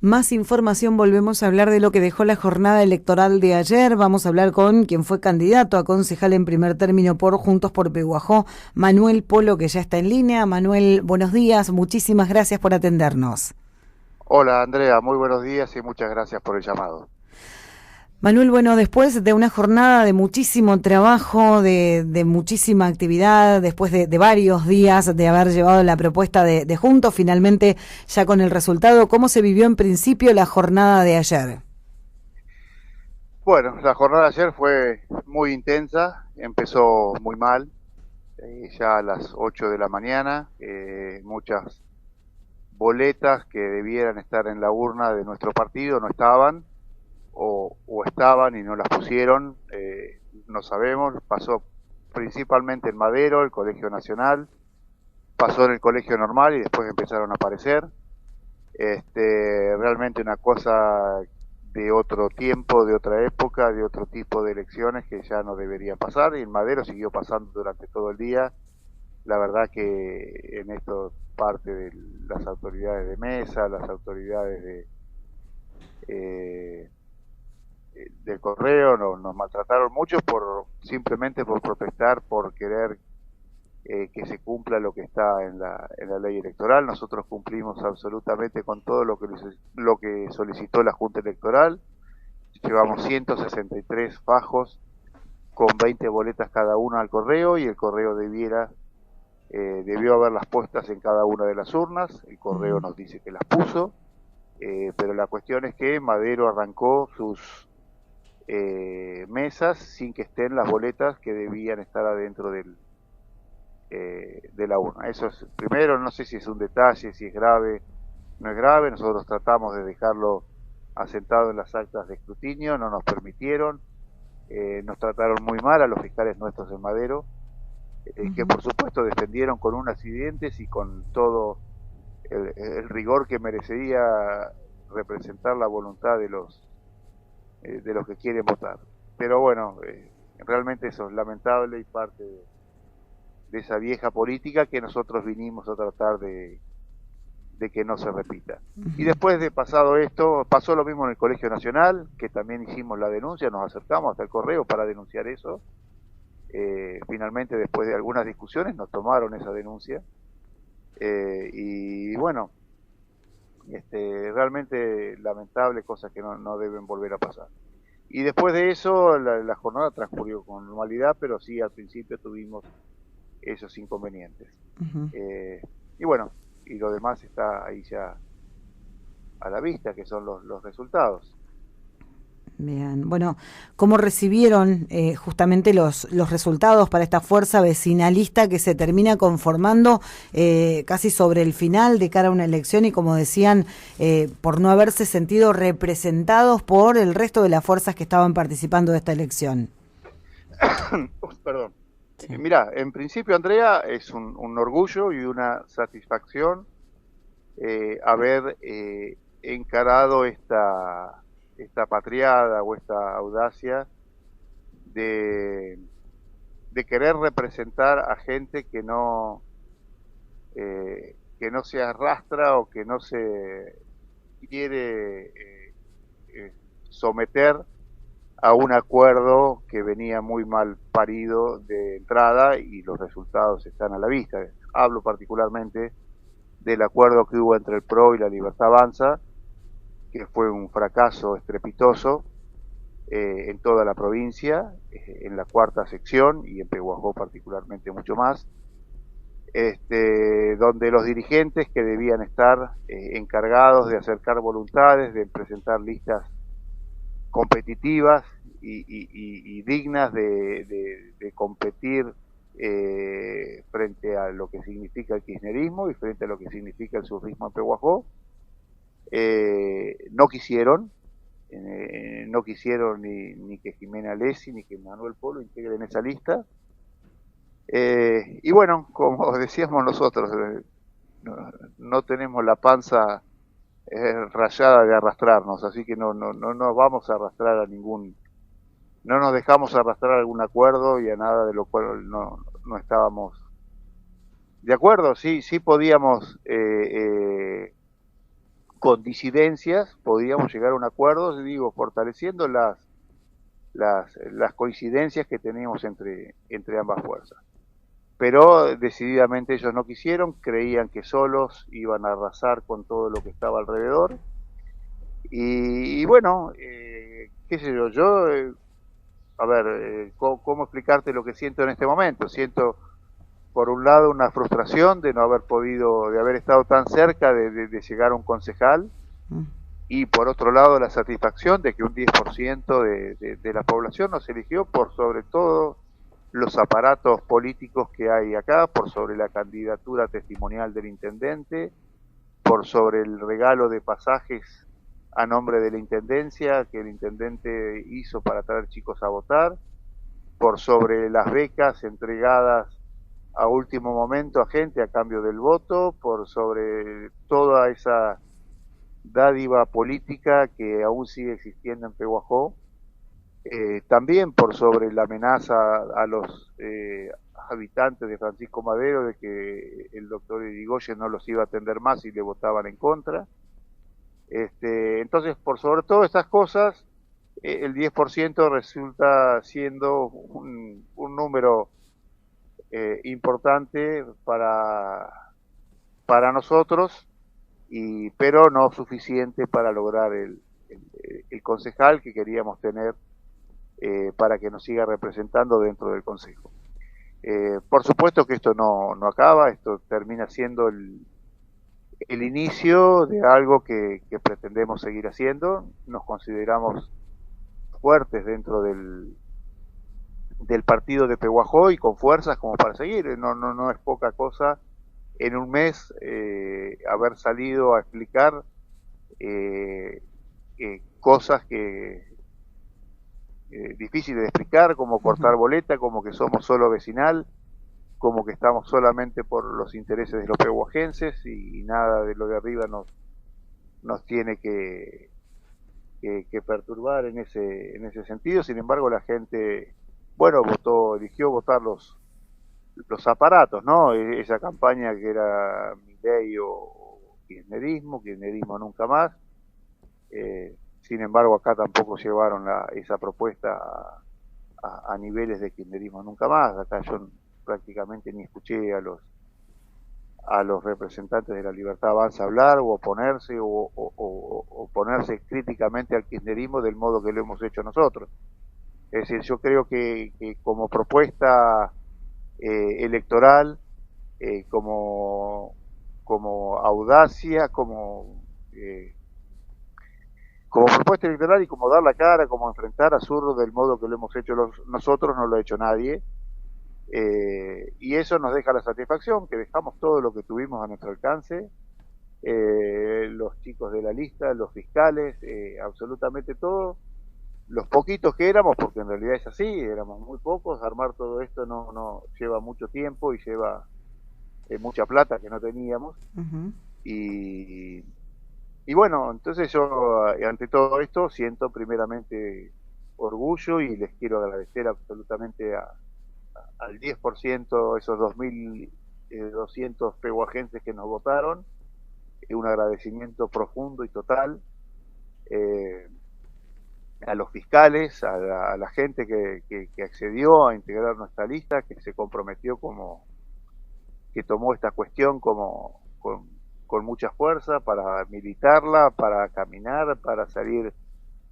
más información. Volvemos a hablar de lo que dejó la jornada electoral de ayer. Vamos a hablar con quien fue candidato a concejal en primer término por Juntos por Pehuajó, Manuel Polo, que ya está en línea. Manuel, buenos días. Muchísimas gracias por atendernos. Hola Andrea, muy buenos días y muchas gracias por el llamado. Manuel, bueno, después de una jornada de muchísimo trabajo, de muchísima actividad, después de varios días de haber llevado la propuesta de Juntos, finalmente ya con el resultado, ¿cómo se vivió en principio la jornada de ayer? Bueno, la jornada de ayer fue muy intensa, empezó muy mal, ya a las 8 de la mañana, muchas boletas que debieran estar en la urna de nuestro partido no estaban, o estaban y no las pusieron, no sabemos, pasó principalmente en Madero, el Colegio Nacional, pasó en el Colegio Normal y después empezaron a aparecer. Realmente una cosa de otro tiempo, de otra época, de otro tipo de elecciones que ya no debería pasar, y en Madero siguió pasando durante todo el día. La verdad que en esto parte de las autoridades de mesa, las autoridades eh, del correo nos maltrataron mucho simplemente por protestar, por querer que se cumpla lo que está en la ley electoral. Nosotros cumplimos absolutamente con todo lo que solicitó la Junta Electoral. Llevamos 163 fajos con 20 boletas cada una al correo, y el correo debió haberlas puestas en cada una de las urnas. El correo nos dice que las puso, pero la cuestión es que Madero arrancó sus mesas sin que estén las boletas que debían estar adentro de la urna. Eso es, primero, no sé si es un detalle, si es grave, no es grave. Nosotros tratamos de dejarlo asentado en las actas de escrutinio, no nos permitieron, nos trataron muy mal a los fiscales nuestros en Madero, que por supuesto defendieron con unas y dientes y con todo el rigor que merecería representar la voluntad de los que quieren votar. Pero bueno, realmente eso es lamentable y parte de esa vieja política que nosotros vinimos a tratar de que no se repita. Y después de pasado esto, pasó lo mismo en el Colegio Nacional, que también hicimos la denuncia, nos acercamos hasta el correo para denunciar eso. Finalmente, después de algunas discusiones, nos tomaron esa denuncia. Y bueno, realmente lamentable, cosas que no deben volver a pasar. Y después de eso, la jornada transcurrió con normalidad, pero sí al principio tuvimos esos inconvenientes. Y bueno, y lo demás está ahí ya a la vista, que son los resultados. Bien, bueno, ¿cómo recibieron justamente los resultados para esta fuerza vecinalista que se termina conformando casi sobre el final de cara a una elección y, como decían, por no haberse sentido representados por el resto de las fuerzas que estaban participando de esta elección? Perdón. Sí. Mira, en principio, Andrea, es un orgullo y una satisfacción haber encarado esta patriada o esta audacia de, de querer representar a gente que no se arrastra o que no se quiere someter a un acuerdo que venía muy mal parido de entrada, y los resultados están a la vista. Hablo particularmente del acuerdo que hubo entre el PRO y la Libertad Avanza, que fue un fracaso estrepitoso en toda la provincia, en la cuarta sección y en Pehuajó particularmente mucho más, donde los dirigentes que debían estar encargados de acercar voluntades, de presentar listas competitivas y dignas de competir frente a lo que significa el kirchnerismo y frente a lo que significa el surrismo en Pehuajó, no quisieron, no quisieron ni que Jimena Alessi ni que Manuel Polo integren esa lista. Y bueno, como decíamos nosotros, no tenemos la panza rayada de arrastrarnos, así que no nos vamos a arrastrar a no nos dejamos arrastrar a algún acuerdo y a nada de lo cual no estábamos de acuerdo. Sí podíamos con disidencias podíamos llegar a un acuerdo, digo, fortaleciendo las coincidencias que teníamos entre ambas fuerzas. Pero decididamente ellos no quisieron, creían que solos iban a arrasar con todo lo que estaba alrededor. Y bueno, qué sé yo, a ver, ¿cómo explicarte lo que siento en este momento? Siento, por un lado, una frustración de no haber podido, de haber estado tan cerca de llegar a un concejal, y por otro lado, la satisfacción de que un 10% de la población nos eligió por sobre todo los aparatos políticos que hay acá, por sobre la candidatura testimonial del intendente, por sobre el regalo de pasajes a nombre de la intendencia que el intendente hizo para traer chicos a votar, por sobre las becas entregadas a último momento a gente a cambio del voto, por sobre toda esa dádiva política que aún sigue existiendo en Pehuajó, también por sobre la amenaza a los habitantes de Francisco Madero de que el doctor Irigoyen no los iba a atender más y le votaban en contra. Entonces, por sobre todas estas cosas, el 10% resulta siendo un número importante para nosotros, pero no suficiente para lograr el concejal que queríamos tener para que nos siga representando dentro del Consejo. Por supuesto que esto no acaba, esto termina siendo el inicio de algo que pretendemos seguir haciendo. Nos consideramos fuertes dentro del partido de Pehuajó y con fuerzas como para seguir. No es poca cosa en un mes haber salido a explicar cosas que difíciles de explicar, como cortar boleta, como que somos solo vecinal, como que estamos solamente por los intereses de los pehuajenses y nada de lo de arriba nos tiene que perturbar en ese sentido. Sin embargo, la gente, bueno, eligió votar los aparatos, ¿no? Esa campaña que era Milei o kirchnerismo nunca más. Sin embargo, acá tampoco llevaron esa propuesta a niveles de kirchnerismo nunca más. Acá yo prácticamente ni escuché a los representantes de la Libertad Avanza hablar o oponerse o oponerse críticamente al kirchnerismo del modo que lo hemos hecho nosotros. Es decir, yo creo que como propuesta electoral, como audacia, como propuesta electoral y como dar la cara, como enfrentar a Zurdo del modo que lo hemos hecho nosotros, no lo ha hecho nadie. Y eso nos deja la satisfacción que dejamos todo lo que tuvimos a nuestro alcance, los chicos de la lista, los fiscales, absolutamente todo, los poquitos que éramos, porque en realidad es así, éramos muy pocos. Armar todo esto no lleva mucho tiempo y lleva mucha plata que no teníamos. Y bueno, entonces yo ante todo esto siento primeramente orgullo y les quiero agradecer absolutamente al 10%, esos 2.200 pehuajenses que nos votaron, un agradecimiento profundo y total, a los fiscales, a la gente que accedió a integrar nuestra lista, que se comprometió que tomó esta cuestión con mucha fuerza para militarla, para caminar, para salir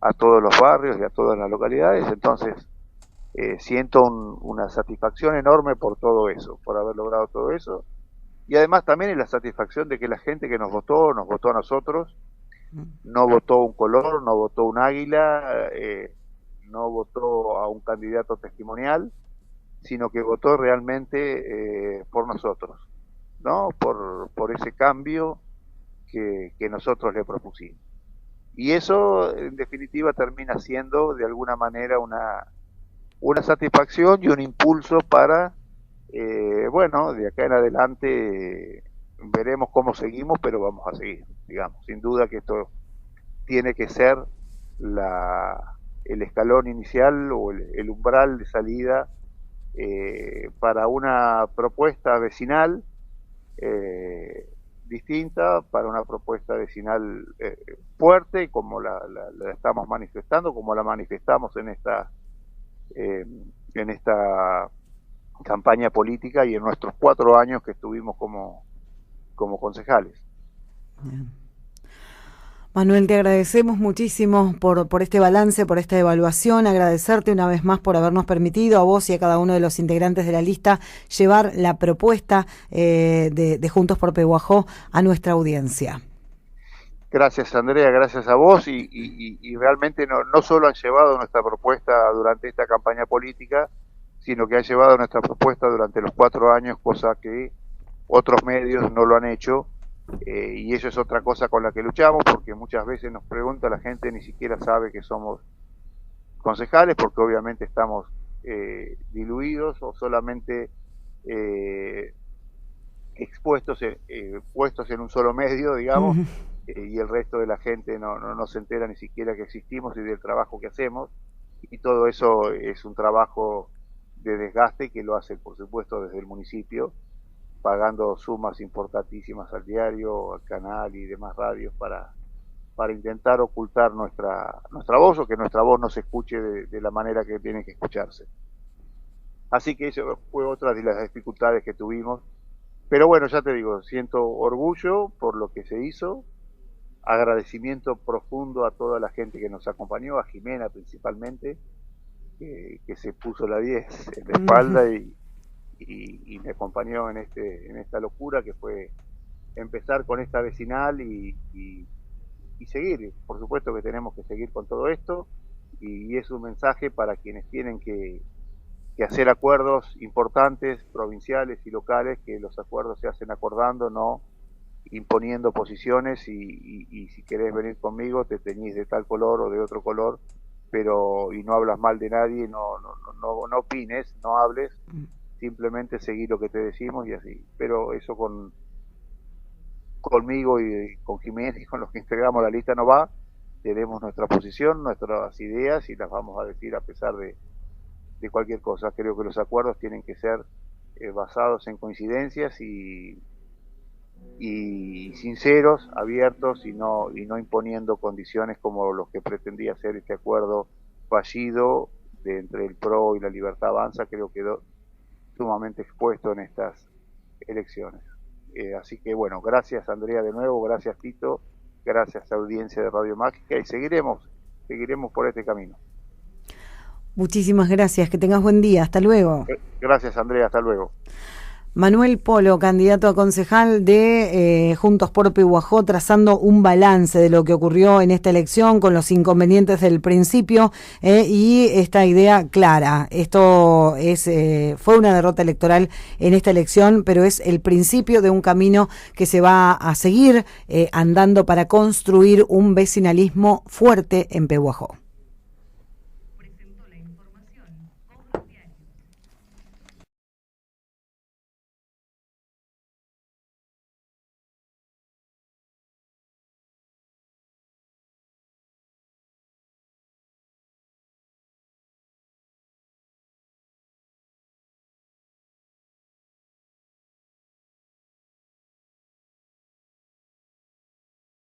a todos los barrios y a todas las localidades. Entonces, siento una satisfacción enorme por todo eso, por haber logrado todo eso, y además también es la satisfacción de que la gente que nos votó a nosotros, no votó un color, no votó un águila, no votó a un candidato testimonial, sino que votó realmente por nosotros, ¿no? Por ese cambio que nosotros le propusimos. Y eso, en definitiva, termina siendo de alguna manera una satisfacción y un impulso para, bueno, de acá en adelante veremos cómo seguimos, pero vamos a seguir, digamos. Sin duda que esto tiene que ser el escalón inicial o el umbral de salida para una propuesta vecinal distinta, para una propuesta vecinal fuerte, como la estamos manifestando, como la manifestamos en esta campaña política y en nuestros 4 años que estuvimos como concejales. Bien. Manuel, te agradecemos muchísimo por este balance, por esta evaluación, agradecerte una vez más por habernos permitido a vos y a cada uno de los integrantes de la lista llevar la propuesta de Juntos por Pehuajó a nuestra audiencia. Gracias, Andrea, gracias a vos y realmente no solo han llevado nuestra propuesta durante esta campaña política, sino que han llevado nuestra propuesta durante los 4 años, cosa que otros medios no lo han hecho. Y eso es otra cosa con la que luchamos, porque muchas veces nos pregunta la gente, ni siquiera sabe que somos concejales, porque obviamente estamos diluidos o solamente expuestos, puestos en un solo medio, digamos, y el resto de la gente no se entera ni siquiera que existimos y del trabajo que hacemos, y todo eso es un trabajo de desgaste que lo hace, por supuesto, desde el municipio, pagando sumas importantísimas al diario, al canal y demás radios para intentar ocultar nuestra voz, o que nuestra voz no se escuche de la manera que tiene que escucharse. Así que eso fue otra de las dificultades que tuvimos. Pero bueno, ya te digo, siento orgullo por lo que se hizo, agradecimiento profundo a toda la gente que nos acompañó, a Jimena principalmente, que se puso la 10 en la espalda y me acompañó en esta locura que fue empezar con esta vecinal y seguir. Por supuesto que tenemos que seguir con todo esto, y es un mensaje para quienes tienen que hacer acuerdos importantes, provinciales y locales, que los acuerdos se hacen acordando, no imponiendo posiciones, y si querés venir conmigo te teñís de tal color o de otro color, y no hablas mal de nadie, no opines, no hables, simplemente seguir lo que te decimos y así. Pero eso conmigo y con Jiménez y con los que integramos la lista no va. Tenemos nuestra posición, nuestras ideas, y las vamos a decir a pesar de cualquier cosa. Creo que los acuerdos tienen que ser basados en coincidencias y sinceros, abiertos, y no imponiendo condiciones como los que pretendía hacer este acuerdo fallido entre el PRO y la Libertad Avanza, que quedó sumamente expuesto en estas elecciones. Así que bueno, gracias Andrea de nuevo, gracias Tito, gracias a la audiencia de Radio Mágica, y seguiremos por este camino. Muchísimas gracias, que tengas buen día, hasta luego. Gracias Andrea, hasta luego. Manuel Polo, candidato a concejal de Juntos por Pehuajó, trazando un balance de lo que ocurrió en esta elección con los inconvenientes del principio y esta idea clara. Esto fue una derrota electoral en esta elección, pero es el principio de un camino que se va a seguir andando para construir un vecinalismo fuerte en Pehuajó.